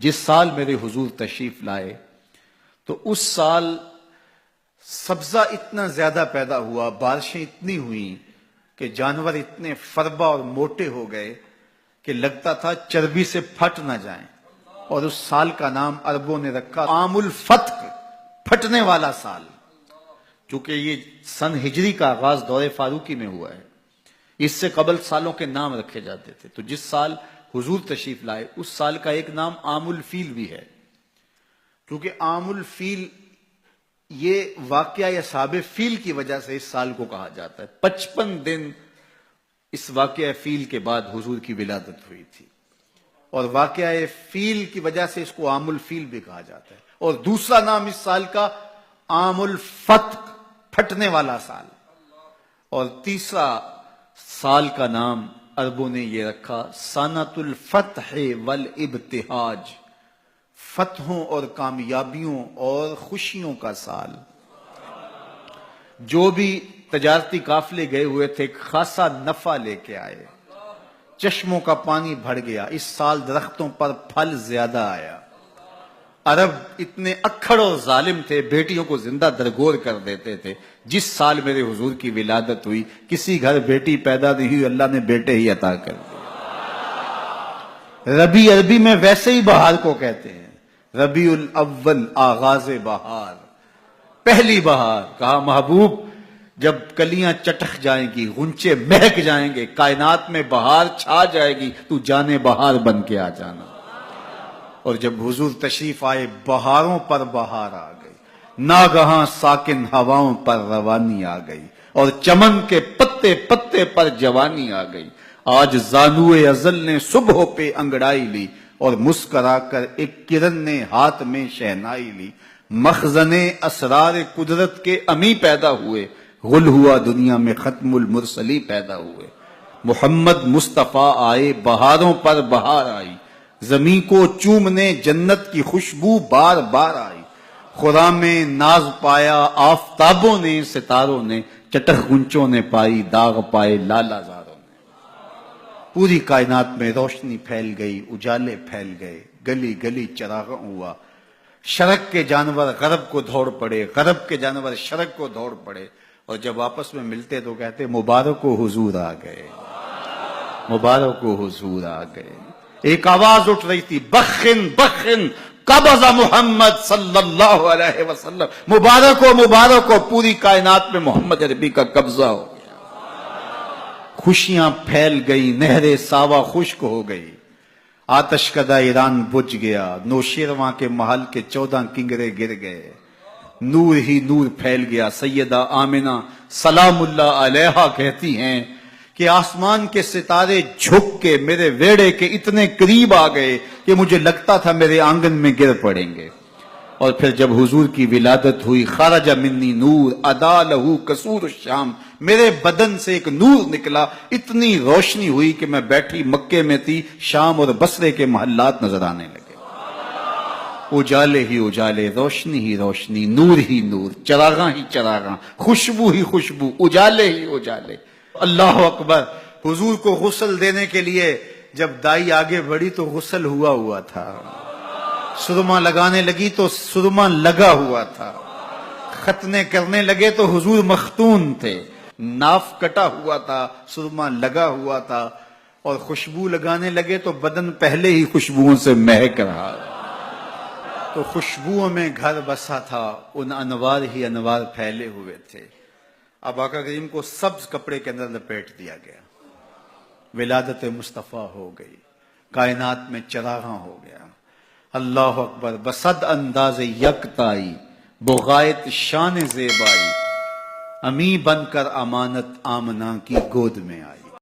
جس سال میرے حضور تشریف لائے تو اس سال سبزہ اتنا زیادہ پیدا ہوا، بارشیں اتنی ہوئیں کہ جانور اتنے فربا اور موٹے ہو گئے کہ لگتا تھا چربی سے پھٹ نہ جائیں، اور اس سال کا نام عربوں نے رکھا عام الفتق، پھٹنے والا سال، چونکہ یہ سن ہجری کا آغاز دور فاروقی میں ہوا ہے۔ اس سے قبل سالوں کے نام رکھے جاتے تھے، تو جس سال حضور تشریف لائے اس سال کا ایک نام عام الفیل بھی ہے، کیونکہ عام الفیل یہ واقعہ اصحاب فیل کی وجہ سے اس سال کو کہا جاتا ہے۔ 55 دن اس واقعہ فیل کے بعد حضور کی ولادت ہوئی تھی، اور واقعہ فیل کی وجہ سے اس کو عام الفیل بھی کہا جاتا ہے۔ اور دوسرا نام اس سال کا عام الفتق، پھٹنے والا سال، اور تیسرا سال کا نام عربوں نے یہ رکھا سنۃ الفتح والابتہاج، فتحوں اور کامیابیوں اور خوشیوں کا سال۔ جو بھی تجارتی قافلے گئے ہوئے تھے خاصا نفع لے کے آئے، چشموں کا پانی بڑھ گیا، اس سال درختوں پر پھل زیادہ آیا۔ عرب اتنے اکھڑ اور ظالم تھے، بیٹیوں کو زندہ درگور کر دیتے تھے۔ جس سال میرے حضور کی ولادت ہوئی کسی گھر بیٹی پیدا نہیں ہوئی، اللہ نے بیٹے ہی عطا کر دیے۔ ربیع عربی میں ویسے ہی بہار کو کہتے ہیں، ربیع الاول آغاز بہار، پہلی بہار۔ کہا محبوب جب کلیاں چٹخ جائیں گی، غنچے مہک جائیں گے، کائنات میں بہار چھا جائے گی، تو جانے بہار بن کے آ جانا۔ اور جب حضور تشریف آئے بہاروں پر بہار آ گئی، ناگہاں ساکن ہواؤں پر روانی آ گئی، اور چمن کے پتے پتے پر جوانی آ گئی۔ آج زانوئے ازل نے صبح پہ انگڑائی لی، اور مسکرا کر ایک کرن نے ہاتھ میں شہنائی لی۔ مخزن اسرار قدرت کے امی پیدا ہوئے، غل ہوا دنیا میں ختم المرسلی پیدا ہوئے۔ محمد مصطفیٰ آئے، بہاروں پر بہار آئی، زمین کو چومنے جنت کی خوشبو بار بار آئی۔ خرام میں ناز پایا آفتابوں نے، ستاروں نے، چٹخ گنچوں نے پائی، داغ پائے لالا زاروں نے۔ پوری کائنات میں روشنی پھیل گئی، اجالے پھیل گئے، گلی گلی چراغاں ہوا۔ شرق کے جانور غرب کو دوڑ پڑے، غرب کے جانور شرق کو دوڑ پڑے، اور جب آپس میں ملتے تو کہتے مبارک ہو حضور آ گئے، مبارک ہو حضور آ گئے۔ ایک آواز اٹھ رہی تھی، بخن بخن قبض محمد صلی اللہ علیہ وسلم، مبارک ہو مبارک ہو، پوری کائنات میں محمد عربی کا قبضہ ہو گیا۔ خوشیاں پھیل گئی، نہر ساوا خشک ہو گئی، آتش کدہ ایران بجھ گیا، نوشیرواں کے محل کے 14 کنگرے گر گئے، نور ہی نور پھیل گیا۔ سیدہ آمنہ سلام اللہ علیہا کہتی ہیں کہ آسمان کے ستارے جھک کے میرے ویڑے کے اتنے قریب آ گئے کہ مجھے لگتا تھا میرے آنگن میں گر پڑیں گے۔ اور پھر جب حضور کی ولادت ہوئی، خرج منی نور ادا لہو قصور الشام، میرے بدن سے ایک نور نکلا، اتنی روشنی ہوئی کہ میں بیٹھی مکے میں تھی، شام اور بصرے کے محلات نظر آنے لگے۔ اجالے ہی اجالے، روشنی ہی روشنی، نور ہی نور، چراغاں ہی چراغاں، خوشبو ہی خوشبو، اجالے ہی اجالے۔ اللہ اکبر۔ حضور کو غسل دینے کے لیے جب دائی آگے بڑھی تو غسل ہوا تھا، سرما لگانے لگی تو سرما لگا ہوا تھا، ختنے کرنے لگے تو حضور مختون تھے، ناف کٹا ہوا تھا، سرما لگا ہوا تھا، اور خوشبو لگانے لگے تو بدن پہلے ہی خوشبوؤں سے مہک رہا، تو خوشبوؤں میں گھر بسا تھا، ان انوار ہی انوار پھیلے ہوئے تھے۔ اب آقا کریم کو سبز کپڑے کے اندر لپیٹ دیا گیا، ولادت مصطفیٰ ہو گئی، کائنات میں چراغاں ہو گیا۔ اللہ اکبر۔ بصد انداز یکتائی، بغایت شان زیبائی، امی بن کر امانت آمنہ کی گود میں آئی۔